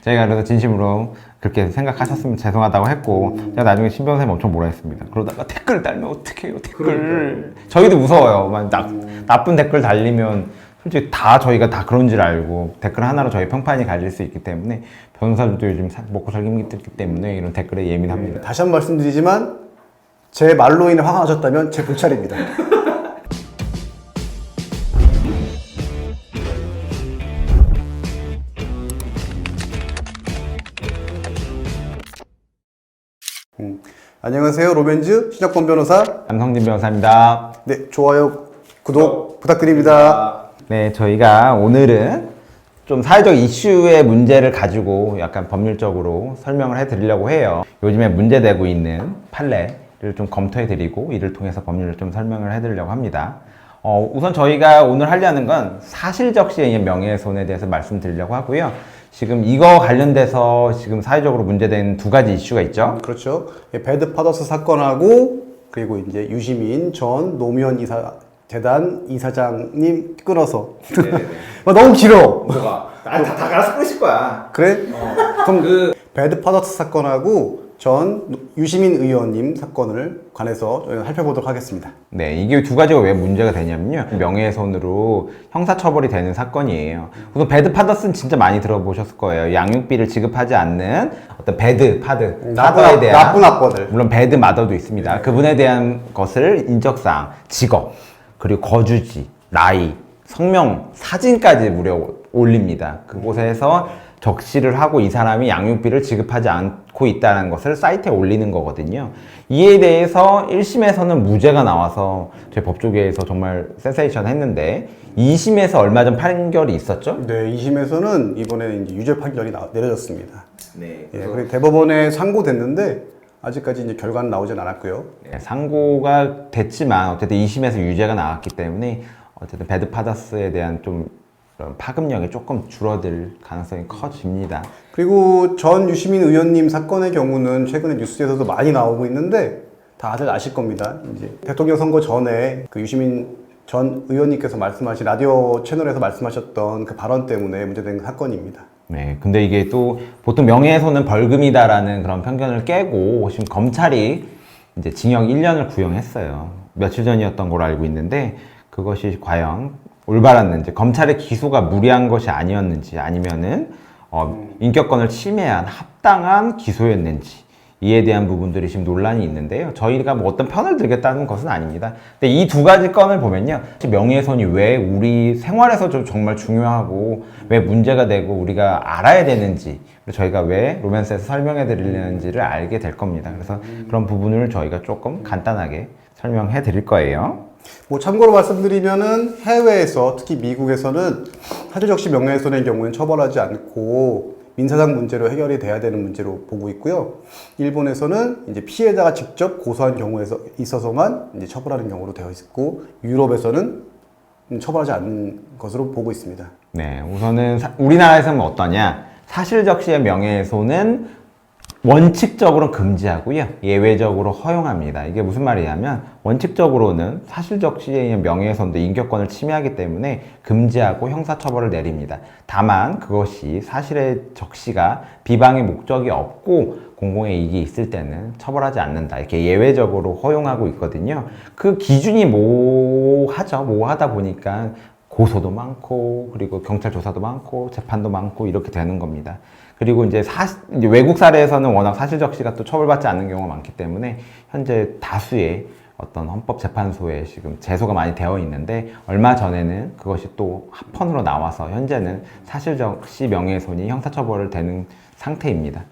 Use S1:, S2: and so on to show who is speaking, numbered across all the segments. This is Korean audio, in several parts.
S1: 저희가 그래서 진심으로 그렇게 생각하셨으면 죄송하다고 했고 제가 나중에 신 변호사님 엄청 뭐라 했습니다. 그러다가 댓글 달면 어떡해요 댓글. 저희도 무서워요. 나쁜 댓글 달리면 솔직히 다 저희가 다 그런 줄 알고 댓글 하나로 저희 평판이 갈릴 수 있기 때문에 변호사들도 요즘 먹고 살기 힘들기 때문에 이런 댓글에 예민합니다.
S2: 다시 한 번 말씀드리지만 제 말로 인해 화가 나셨다면 제 불찰입니다. 안녕하세요. 로맨즈 신혁범 변호사
S1: 안성진 변호사입니다.
S2: 네, 좋아요, 구독 부탁드립니다.
S1: 네, 저희가 오늘은 좀 사회적 이슈의 문제를 가지고 약간 법률적으로 설명을 해드리려고 해요. 요즘에 문제되고 있는 판례를 좀 검토해드리고 이를 통해서 법률을 좀 설명을 해드리려고 합니다. 우선 저희가 오늘 하려는 건 사실적시에 의한 명예훼손에 대해서 말씀드리려고 하고요. 지금 이거 관련돼서 지금 사회적으로 문제된 두 가지 이슈가 있죠.
S2: 그렇죠. 배드 파더스 사건하고 그리고 이제 유시민 전 노무현 재단 이사장님 끊어서 너무 길어.
S1: 뭐가? 다 알아서 끊으실 거야.
S2: 그래? 그럼 배드 파더스 사건하고 전 유시민 의원님 사건을 관해서 저희가 살펴보도록 하겠습니다.
S1: 네, 이게 두 가지가 왜 문제가 되냐면요. 명예훼손으로 형사처벌이 되는 사건이에요. 우선 배드 파더스는 진짜 많이 들어보셨을 거예요. 양육비를 지급하지 않는 어떤 파더에 대한
S2: 나쁜 아빠들.
S1: 물론 배드 마더도 있습니다. 그분에 대한 것을 인적사항, 직업, 그리고 거주지, 나이, 성명, 사진까지 무려 올립니다. 그곳에서 적시를 하고 이 사람이 양육비를 지급하지 않고 있다는 것을 사이트에 올리는 거거든요. 이에 대해서 1심에서는 무죄가 나와서 저희 법조계에서 정말 센세이션 했는데 2심에서 얼마 전 판결이 있었죠?
S2: 네, 2심에서는 이번에 이제 유죄 판결이 내려졌습니다.
S1: 네.
S2: 예, 그리고 대법원에 상고됐는데 아직까지 이제 결과는 나오진 않았고요.
S1: 네, 상고가 됐지만 어쨌든 2심에서 유죄가 나왔기 때문에 어쨌든 배드 파더스에 대한 좀 그런 파급력이 조금 줄어들 가능성이 커집니다.
S2: 그리고 전 유시민 의원님 사건의 경우는 최근에 뉴스에서도 많이 나오고 있는데 다들 아실 겁니다. 이제 대통령 선거 전에 그 유시민 전 의원님께서 말씀하신 라디오 채널에서 말씀하셨던 그 발언 때문에 문제된 사건입니다.
S1: 네, 근데 이게 또 보통 명예훼손은 벌금이다라는 그런 편견을 깨고 지금 검찰이 이제 징역 1년을 구형했어요. 며칠 전이었던 걸로 알고 있는데 그것이 과연 올바랐는지, 검찰의 기소가 무리한 것이 아니었는지, 아니면은 인격권을 침해한 합당한 기소였는지 이에 대한 부분들이 지금 논란이 있는데요. 저희가 뭐 어떤 편을 들겠다는 것은 아닙니다. 근데 이 두 가지 건을 보면요, 명예훼손이 왜 우리 생활에서 좀 정말 중요하고 왜 문제가 되고 우리가 알아야 되는지, 저희가 왜 로맨스에서 설명해 드리려는지를 알게 될 겁니다. 그래서 그런 부분을 저희가 조금 간단하게 설명해 드릴 거예요.
S2: 뭐 참고로 말씀드리면은 해외에서 특히 미국에서는 사실적시 명예훼손의 경우에는 처벌하지 않고 민사상 문제로 해결이 돼야 되는 문제로 보고 있고요. 일본에서는 이제 피해자가 직접 고소한 경우에서 있어서만 이제 처벌하는 경우로 되어 있고 유럽에서는 처벌하지 않는 것으로 보고 있습니다.
S1: 네, 우선은 우리나라에서는 어떠냐? 사실적시의 명예훼손은 원칙적으로 금지하고요, 예외적으로 허용합니다. 이게 무슨 말이냐면 원칙적으로는 사실적시에 의한 명예훼손도 인격권을 침해하기 때문에 금지하고 형사처벌을 내립니다. 다만 그것이 사실의 적시가 비방의 목적이 없고 공공의 이익이 있을 때는 처벌하지 않는다, 이렇게 예외적으로 허용하고 있거든요. 그 기준이 모호하다 보니까 고소도 많고 그리고 경찰 조사도 많고 재판도 많고 이렇게 되는 겁니다. 그리고 이제 외국 사례에서는 워낙 사실적시가 또 처벌받지 않는 경우가 많기 때문에 현재 다수의 어떤 헌법재판소에 지금 제소가 많이 되어 있는데 얼마 전에는 그것이 또 합헌으로 나와서 현재는 사실적시 명예훼손이 형사처벌을 되는 상태입니다.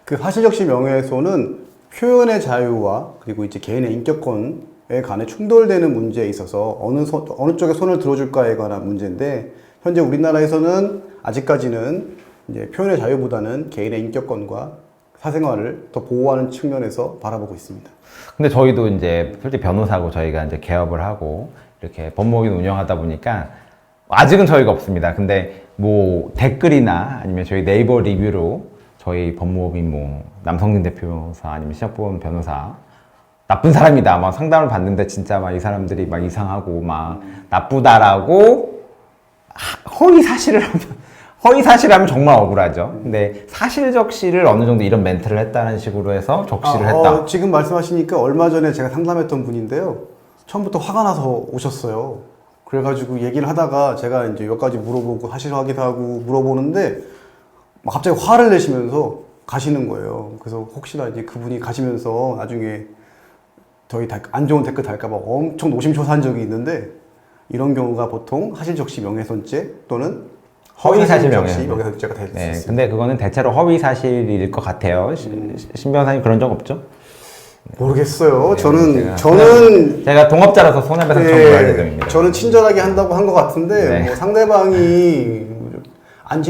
S2: 그 사실적시 명예훼손은 표현의 자유와 그리고 이제 개인의 인격권에 관해 충돌되는 문제에 있어서 어느 쪽에 손을 들어줄까에 관한 문제인데 현재 우리나라에서는 아직까지는 이제 표현의 자유보다는 개인의 인격권과 사생활을 더 보호하는 측면에서 바라보고 있습니다.
S1: 근데 저희도 이제 솔직히 변호사고 저희가 이제 개업을 하고 이렇게 법무법인 운영하다 보니까 아직은 저희가 없습니다. 근데 뭐 댓글이나 아니면 저희 네이버 리뷰로 저희 법무법인 뭐 남성진 대표사 아니면 신혁범 변호사 나쁜 사람이다 막 상담을 받는데 진짜 막 이 사람들이 막 이상하고 막 나쁘다라고 허위 사실을 허위 사실하면 정말 억울하죠. 근데 사실 적시를 어느 정도 이런 멘트를 했다는 식으로 해서 적시를 했다.
S2: 지금 말씀하시니까 얼마 전에 제가 상담했던 분인데요. 처음부터 화가 나서 오셨어요. 그래가지고 얘기를 하다가 제가 이제 몇 가지 물어보고 사실 확인하고 물어보는데 막 갑자기 화를 내시면서 가시는 거예요. 그래서 혹시나 이제 그분이 가시면서 나중에 저희 안 좋은 댓글 달까봐 엄청 노심초사한 적이 있는데 이런 경우가 보통 사실적시 명예훼손죄 또는
S1: 허위사실
S2: 명예훼손죄가 될 수
S1: 네,
S2: 있습니다.
S1: 근데 그거는 대체로 허위 사실일 것 같아요. 신 변호사님 그런 적 없죠?
S2: 모르겠어요.
S1: 네,
S2: 저는
S1: 제가 동업자라서 손해배상 청구할 예정입니다.
S2: 저는 친절하게 한다고 한 것 같은데
S1: 네.
S2: 뭐 상대방이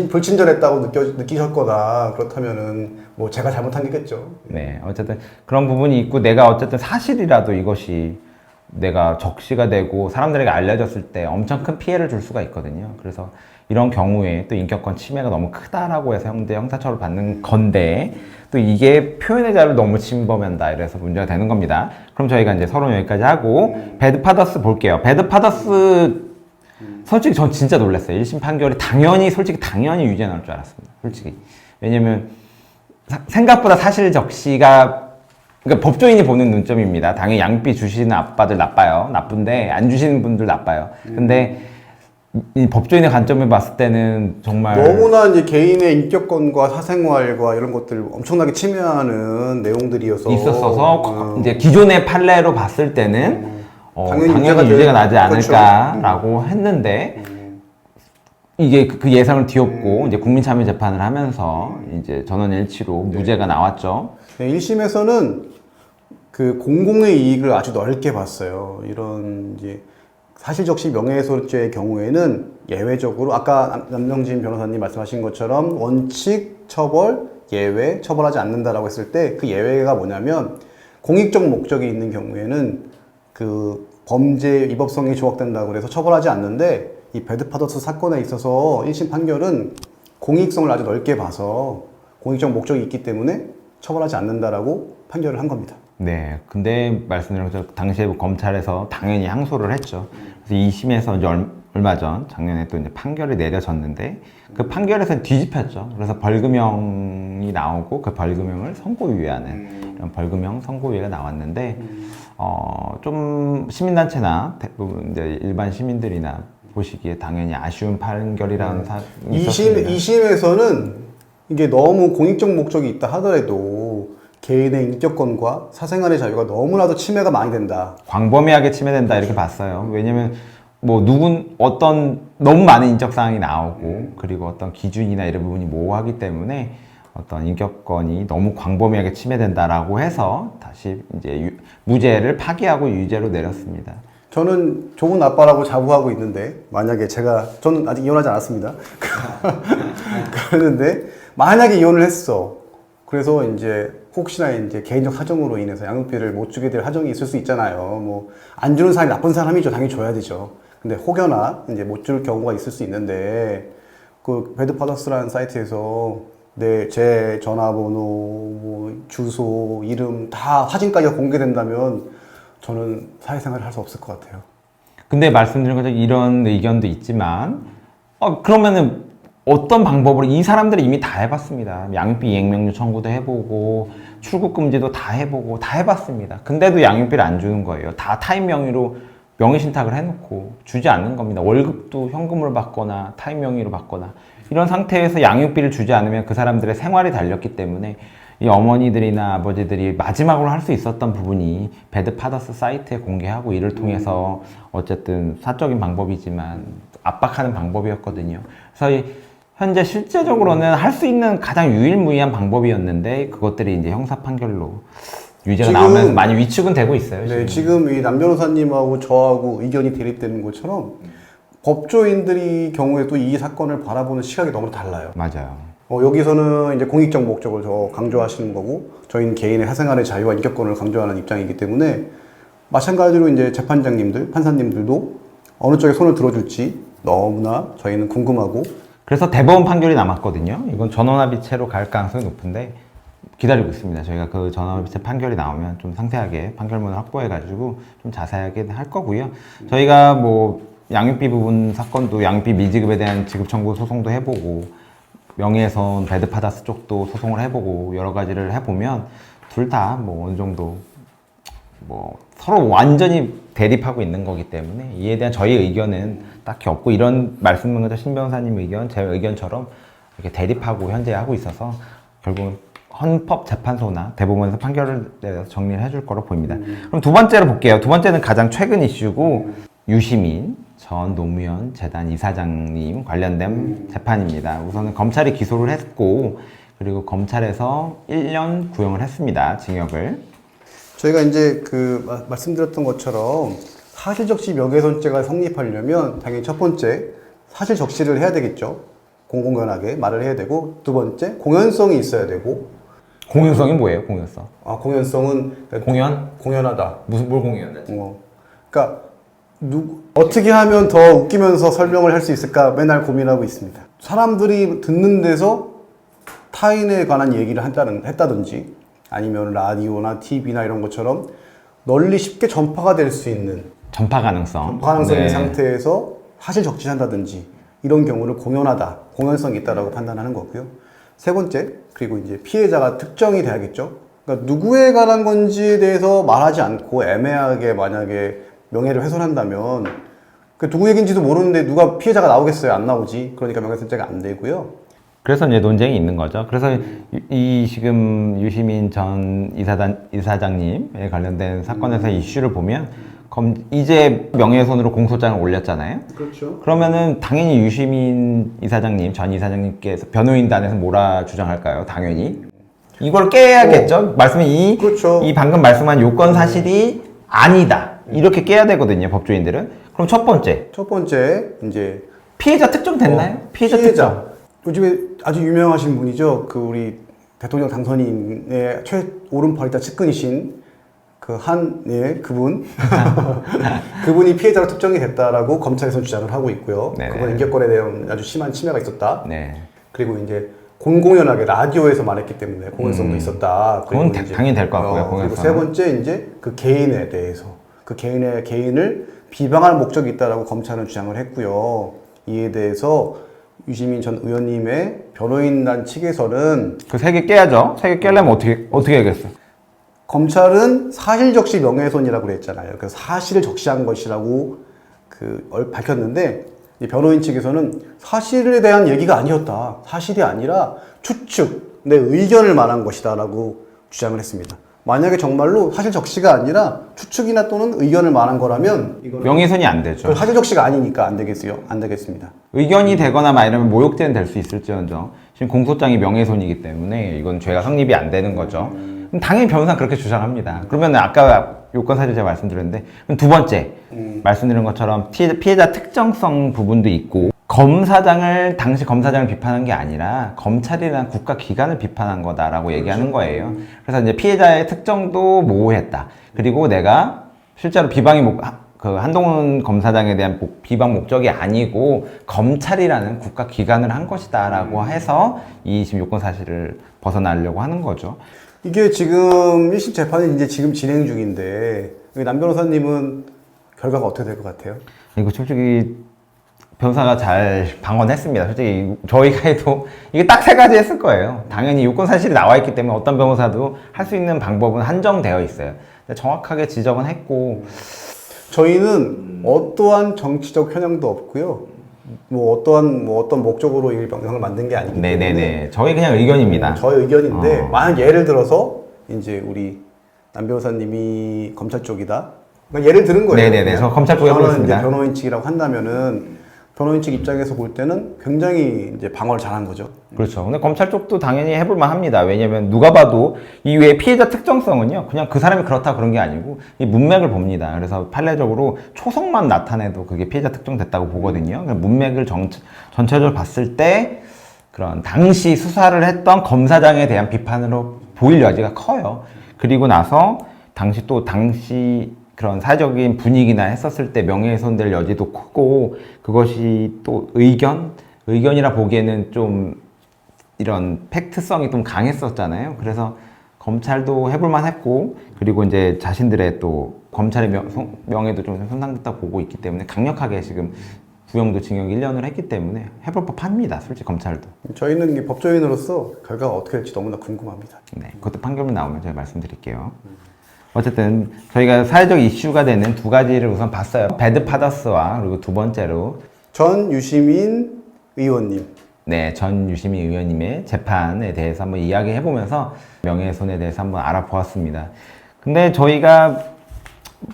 S2: 불친절했다고 느끼셨거나 그렇다면은 뭐 제가 잘못한 게겠죠.
S1: 네, 어쨌든 그런 부분이 있고 내가 어쨌든 사실이라도 이것이 내가 적시가 되고 사람들에게 알려졌을 때 엄청 큰 피해를 줄 수가 있거든요. 그래서 이런 경우에 또 인격권 침해가 너무 크다라고 해서 형사처벌 받는 건데 또 이게 표현의 자유를 너무 침범한다 이래서 문제가 되는 겁니다. 그럼 저희가 이제 서론 여기까지 하고 배드파더스 볼게요. 배드파더스 솔직히 전 진짜 놀랐어요. 1심 판결이 솔직히 당연히 유죄 나올 줄 알았습니다. 솔직히. 왜냐면 생각보다 사실 적시가 그러니까 법조인이 보는 눈점입니다. 당연히 양육비 주시는 아빠들 나빠요. 나쁜데 안 주시는 분들 나빠요. 근데 이 법조인의 관점에 봤을 때는 정말
S2: 너무나 이제 개인의 인격권과 사생활과 이런 것들을 엄청나게 침해하는 내용들이어서
S1: 있었어서 이제 기존의 판례로 봤을 때는
S2: 당연히
S1: 유죄가 나지
S2: 그렇죠.
S1: 않을까라고 했는데 이게 그 예상을 뒤엎고 이제 국민참여재판을 하면서 이제 전원일치로 무죄가 나왔죠.
S2: 네, 1심에서는 그 공공의 이익을 아주 넓게 봤어요. 이런 이제 사실적시 명예훼손죄의 경우에는 예외적으로 아까 남영진 변호사님 말씀하신 것처럼 원칙 처벌, 예외 처벌하지 않는다라고 했을 때 그 예외가 뭐냐면 공익적 목적이 있는 경우에는 그 범죄 위법성이 조각된다고 해서 처벌하지 않는데 이 배드파더스 사건에 있어서 1심 판결은 공익성을 아주 넓게 봐서 공익적 목적이 있기 때문에 처벌하지 않는다라고 판결을 한 겁니다.
S1: 네, 근데 말씀드린 것처럼 당시에 검찰에서 당연히 항소를 했죠. 그래서 2심에서 이제 얼마 전 작년에 또 이제 판결이 내려졌는데 그 판결에서 뒤집혔죠. 그래서 벌금형이 나오고 그 벌금형을 선고유예하는 이런 벌금형 선고유예가 나왔는데 좀 시민단체나 대부분 이제 일반 시민들이나 보시기에 당연히 아쉬운 판결이라는 사람이 있었습니다.
S2: 2심에서는 이게 너무 공익적 목적이 있다 하더라도 개인의 인격권과 사생활의 자유가 너무나도 침해가 많이 된다.
S1: 광범위하게 침해된다 이렇게 봤어요. 왜냐면 뭐 너무 많은 인적 사항이 나오고 그리고 어떤 기준이나 이런 부분이 모호하기 때문에 어떤 인격권이 너무 광범위하게 침해된다라고 해서 다시 이제 무죄를 파기하고 유죄로 내렸습니다.
S2: 저는 좋은 아빠라고 자부하고 있는데 만약에 저는 아직 이혼하지 않았습니다. 그랬는데 만약에 이혼을 했어. 그래서 이제 혹시나 이제 개인적 사정으로 인해서 양육비를 못 주게 될 사정이 있을 수 있잖아요. 뭐 안 주는 사람이 나쁜 사람이죠. 당연히 줘야 되죠. 근데 혹여나 이제 못 줄 경우가 있을 수 있는데 그 배드파더스라는 사이트에서 제 전화번호, 뭐 주소, 이름 다 사진까지 공개된다면 저는 사회생활을 할 수 없을 것 같아요.
S1: 근데 말씀드린 것처럼 이런 의견도 있지만 그러면은 어떤 방법으로 이 사람들이 이미 다 해봤습니다. 양육비 이행명령 청구도 해보고 출국 금지도 다 해보고 다 해봤습니다. 근데도 양육비를 안 주는 거예요. 다 타인 명의로 명의 신탁을 해놓고 주지 않는 겁니다. 월급도 현금으로 받거나 타인 명의로 받거나 이런 상태에서 양육비를 주지 않으면 그 사람들의 생활이 달렸기 때문에 이 어머니들이나 아버지들이 마지막으로 할 수 있었던 부분이 배드파더스 사이트에 공개하고 이를 통해서 어쨌든 사적인 방법이지만 압박하는 방법이었거든요. 그래서 현재 실제적으로는 할 수 있는 가장 유일무이한 방법이었는데 그것들이 이제 형사 판결로 유죄가 나오면서 많이 위축은 되고 있어요.
S2: 네, 지금 이 남 변호사님하고 저하고 의견이 대립되는 것처럼 법조인들이 경우에도 이 사건을 바라보는 시각이 너무 달라요.
S1: 맞아요.
S2: 여기서는 이제 공익적 목적을 더 강조하시는 거고, 저희는 개인의 사생활의 자유와 인격권을 강조하는 입장이기 때문에, 마찬가지로 이제 재판장님들, 판사님들도 어느 쪽에 손을 들어줄지 너무나 저희는 궁금하고.
S1: 그래서 대법원 판결이 남았거든요. 이건 전원합의체로 갈 가능성이 높은데, 기다리고 있습니다. 저희가 그 전원합의체 판결이 나오면 좀 상세하게 판결문을 확보해가지고 좀 자세하게 할 거고요. 저희가 뭐 양육비 부분 사건도 양육비 미지급에 대한 지급 청구 소송도 해보고, 명예훼손 배드파다스 쪽도 소송을 해보고 여러 가지를 해보면 둘 다 뭐 어느 정도 뭐 서로 완전히 대립하고 있는 거기 때문에 이에 대한 저희 의견은 딱히 없고, 이런 말씀은 그저 신 변호사님 의견, 제 의견처럼 이렇게 대립하고 현재 하고 있어서 결국은 헌법재판소나 대법원에서 판결을 내려서 정리를 해줄 거로 보입니다. 그럼 두 번째로 볼게요. 두 번째는 가장 최근 이슈고 유시민 전 노무현 재단 이사장님 관련된 재판입니다. 우선은 검찰이 기소를 했고, 그리고 검찰에서 1년 구형을 했습니다. 징역을.
S2: 저희가 이제 말씀드렸던 것처럼 사실적시 명예훼손죄가 성립하려면 당연히 첫 번째 사실 적시를 해야 되겠죠. 공공연하게 말을 해야 되고, 두 번째 공연성이 있어야 되고.
S1: 공연성이 뭐예요? 공연성?
S2: 공연성은 공연하다.
S1: 뭘 공연하지?
S2: 그러니까 어떻게 하면 더 웃기면서 설명을 할 수 있을까 맨날 고민하고 있습니다. 사람들이 듣는 데서 타인에 관한 얘기를 했다든지, 아니면 라디오나 TV나 이런 것처럼 널리 쉽게 전파가 될 수 있는
S1: 전파 가능성.
S2: 있는 상태에서 사실 적시한다든지 이런 경우를 공연성이 있다라고 판단하는 거고요. 세 번째, 그리고 이제 피해자가 특정이 돼야겠죠. 그러니까 누구에 관한 건지에 대해서 말하지 않고 애매하게 만약에 명예를 훼손한다면 그 누구 얘기인지도 모르는데 누가 피해자가 나오겠어요? 안 나오지. 그러니까 명예훼손죄가 안 되고요. 그래서
S1: 이제 논쟁이 있는 거죠. 그래서 이 지금 유시민 전 이사장님에 관련된 사건에서 이슈를 보면 이제 명예훼손으로 공소장을 올렸잖아요.
S2: 그렇죠.
S1: 그러면은 당연히 유시민 이사장님, 전 이사장님께서 변호인단에서 뭐라 주장할까요? 당연히 이걸 깨야겠죠. 말씀이
S2: 그렇죠.
S1: 이 방금 말씀한 요건 사실이 아니다. 이렇게 깨야 되거든요, 법조인들은. 그럼 첫 번째
S2: 이제
S1: 피해자 특정됐나요? 피해자 특정.
S2: 요즘에 아주 유명하신 분이죠. 우리 대통령 당선인의 오른팔이다 측근이신 그분. 그분이 피해자로 특정이 됐다라고 검찰에서 주장을 하고 있고요.
S1: 네네.
S2: 그분 인격권에 대한 아주 심한 침해가 있었다.
S1: 네.
S2: 그리고 이제 공공연하게 라디오에서 말했기 때문에 공연성도 있었다.
S1: 그건 당연히 될 것 같고요.
S2: 그리고 세 번째 이제 그 개인에 대해서 개인을 비방할 목적이 있다라고 검찰은 주장을 했고요. 이에 대해서 유시민 전 의원님의 변호인단 측에서는
S1: 그 세 개 깨야죠. 세 개 깨려면 어떻게 해야겠어요?
S2: 검찰은 사실적시 명예훼손이라고 그랬잖아요. 그래서 사실을 적시한 것이라고 밝혔는데, 이 변호인 측에서는 사실에 대한 얘기가 아니었다. 사실이 아니라 추측, 내 의견을 말한 것이다라고 주장을 했습니다. 만약에 정말로 사실 적시가 아니라 추측이나 또는 의견을 말한 거라면
S1: 명예훼손이 안 되죠.
S2: 사실 적시가 아니니까 안 되겠습니다.
S1: 의견이 되거나 막 이러면 모욕죄는 될 수 있을지언정 지금 공소장이 명예훼손이기 때문에 이건 죄가 성립이 안 되는 거죠. 그럼 당연히 변호사는 그렇게 주장합니다. 그러면 아까 요건 사실 제가 말씀드렸는데, 그럼 두 번째 말씀드린 것처럼 피해자 특정성 부분도 있고, 당시 검사장을 비판한 게 아니라 검찰이라는 국가기관을 비판한 거다라고 얘기하는 거예요. 그래서 이제 피해자의 특정도 모호했다. 그리고 내가 실제로 한동훈 검사장에 대한 비방 목적이 아니고 검찰이라는 국가기관을 한 것이다라고 해서 이 지금 요건 사실을 벗어나려고 하는 거죠.
S2: 이게 지금 1심 재판이 이제 지금 진행 중인데, 남 변호사님은 결과가 어떻게 될 것 같아요?
S1: 이거 솔직히 변호사가 잘 방어했습니다. 솔직히 저희가 해도 이게 딱 세 가지 했을 거예요. 당연히 요건 사실이 나와 있기 때문에 어떤 변호사도 할 수 있는 방법은 한정되어 있어요. 근데 정확하게 지적은 했고,
S2: 저희는 어떠한 정치적 편향도 없고요. 어떤 목적으로 이 영상을 만든 게 아니기 때문에.
S1: 네네네. 저희 그냥 의견입니다.
S2: 저의 의견인데, 만약 예를 들어서 이제 우리 남 변호사님이 검찰 쪽이다. 그러니까 예를 들은 거예요.
S1: 네네네. 저 검찰 쪽에 보겠습니다.
S2: 변호인 측이라고 한다면은 변호인 측 입장에서 볼 때는 굉장히 이제 방어를 잘한 거죠.
S1: 그렇죠. 근데 검찰 쪽도 당연히 해볼만 합니다. 왜냐면 누가 봐도 이 외에 피해자 특정성은요, 그냥 그 사람이 그렇다 그런 게 아니고 이 문맥을 봅니다. 그래서 판례적으로 초성만 나타내도 그게 피해자 특정됐다고 보거든요. 문맥을 전체적으로 봤을 때 그런 당시 수사를 했던 검사장에 대한 비판으로 보일 여지가 커요. 그리고 나서 당시 그런 사회적인 분위기나 했었을 때 명예훼손될 여지도 크고, 그것이 또 의견이라 보기에는 좀 이런 팩트성이 좀 강했었잖아요. 그래서 검찰도 해볼만 했고, 그리고 이제 자신들의 또 검찰의 명예도 좀 손상됐다고 보고 있기 때문에 강력하게 지금 구형도 징역 1년을 했기 때문에 해볼 법합니다. 솔직히 검찰도.
S2: 저희는 이게 법조인으로서 결과가 어떻게 될지 너무나 궁금합니다.
S1: 네, 그것도 판결문 나오면 제가 말씀드릴게요. 어쨌든 저희가 사회적 이슈가 되는 두 가지를 우선 봤어요. 배드 파더스와 그리고 두 번째로
S2: 전 유시민 의원님.
S1: 네, 전 유시민 의원님의 재판에 대해서 한번 이야기해보면서 명예훼손에 대해서 한번 알아보았습니다. 근데 저희가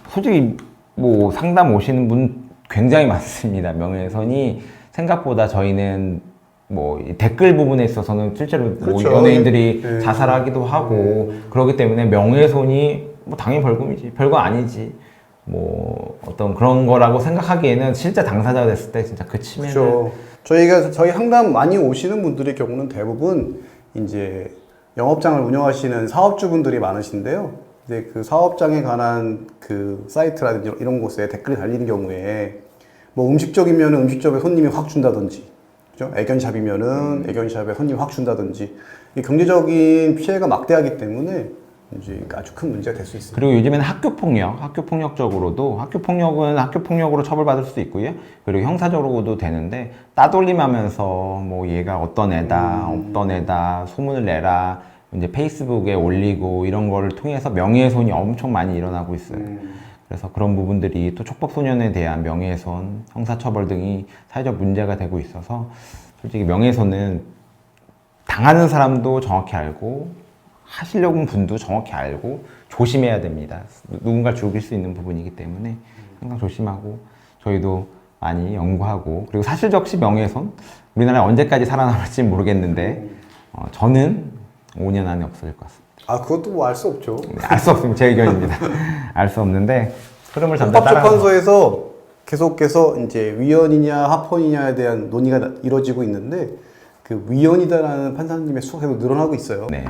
S1: 솔직히 뭐 상담 오시는 분 굉장히 많습니다. 명예훼손이 생각보다 저희는 뭐 댓글 부분에 있어서는 실제로
S2: 그렇죠.
S1: 뭐 연예인들이
S2: 네.
S1: 자살하기도 하고 그렇기 때문에 명예훼손이 뭐 당연히 벌금이지, 별거 아니지. 뭐 어떤 그런 거라고 생각하기에는 실제 당사자가 됐을 때 진짜 그 침해를
S2: 그렇죠. 저희 상담 많이 오시는 분들의 경우는 대부분 이제 영업장을 운영하시는 사업주분들이 많으신데요. 이제 그 사업장에 관한 그 사이트라든지 이런 곳에 댓글이 달리는 경우에 뭐 음식점이면 음식점에 손님이 확 준다든지, 그죠? 애견샵이면은 애견샵에 손님이 확 준다든지, 이 경제적인 피해가 막대하기 때문에 이제 아주 큰 문제가 될 수 있습니다.
S1: 그리고 요즘에는 학교폭력적으로도 학교폭력은 학교폭력으로 처벌받을 수도 있고요. 그리고 형사적으로도 되는데 따돌림하면서 뭐 얘가 어떤 애다, 없던 애다, 소문을 내라, 이제 페이스북에 올리고 이런 거를 통해서 명예훼손이 엄청 많이 일어나고 있어요. 그래서 그런 부분들이 또 촉법소년에 대한 명예훼손, 형사처벌 등이 사회적 문제가 되고 있어서 솔직히 명예훼손은 당하는 사람도 정확히 알고 하시려는 분도 정확히 알고 조심해야 됩니다. 누군가를 죽일 수 있는 부분이기 때문에 항상 조심하고 저희도 많이 연구하고 그리고 사실적시 명예훼손 우리나라에 언제까지 살아남을지 모르겠는데 저는 5년 안에 없어질 것 같습니다.
S2: 아, 그것도 뭐 알 수 없죠.
S1: 네, 알 수 없습니다. 제 의견입니다. 알 수 없는데 흐름을 점점 따라.
S2: 헌법재판소에서 계속해서 이제 위헌이냐 합헌이냐에 대한 논의가 이루어지고 있는데 그 위헌이다라는 판사님의 수가 계속 늘어나고 있어요.
S1: 네.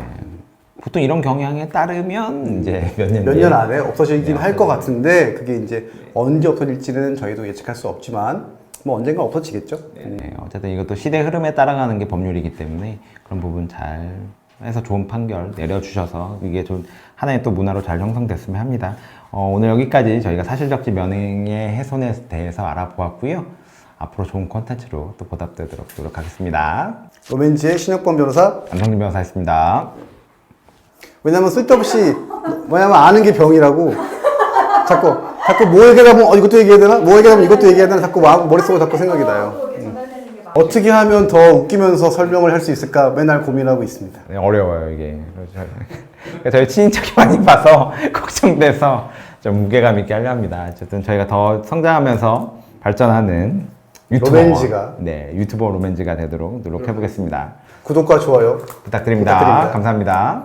S1: 보통 이런 경향에 따르면 이제 몇
S2: 년 안에 없어지긴 할 것 같은데 그게 이제 언제 없어질지는 저희도 예측할 수 없지만 뭐 언젠가 없어지겠죠.
S1: 네, 어쨌든 이것도 시대 흐름에 따라가는 게 법률이기 때문에 그런 부분 잘 해서 좋은 판결 내려주셔서 이게 좀 하나의 또 문화로 잘 형성됐으면 합니다. 오늘 여기까지 저희가 사실적시 명예훼손에 대해서 알아보았고요. 앞으로 좋은 콘텐츠로 또 보답되도록 노력하겠습니다.
S2: 로맨지의 신혁범 변호사.
S1: 안성진 변호사였습니다.
S2: 왜냐면 쓸데없이 뭐냐면 아는 게 병이라고 자꾸 뭐 얘기하다 보면 이것도 얘기해야 되나? 뭐 얘기하다 보면 이것도 얘기해야 되나? 자꾸 머릿속으로 자꾸 생각이 나요. 어떻게 하면 더 웃기면서 설명을 할 수 있을까 맨날 고민하고 있습니다.
S1: 네, 어려워요 이게. 저희 친인척이 많이 봐서 걱정돼서 좀 무게감 있게 하려 합니다. 어쨌든 저희가 더 성장하면서 발전하는
S2: 로맨지가.
S1: 네, 유튜버 로맨지가 되도록 노력해 보겠습니다.
S2: 구독과 좋아요
S1: 부탁드립니다.
S2: 부탁드립니다.
S1: 감사합니다.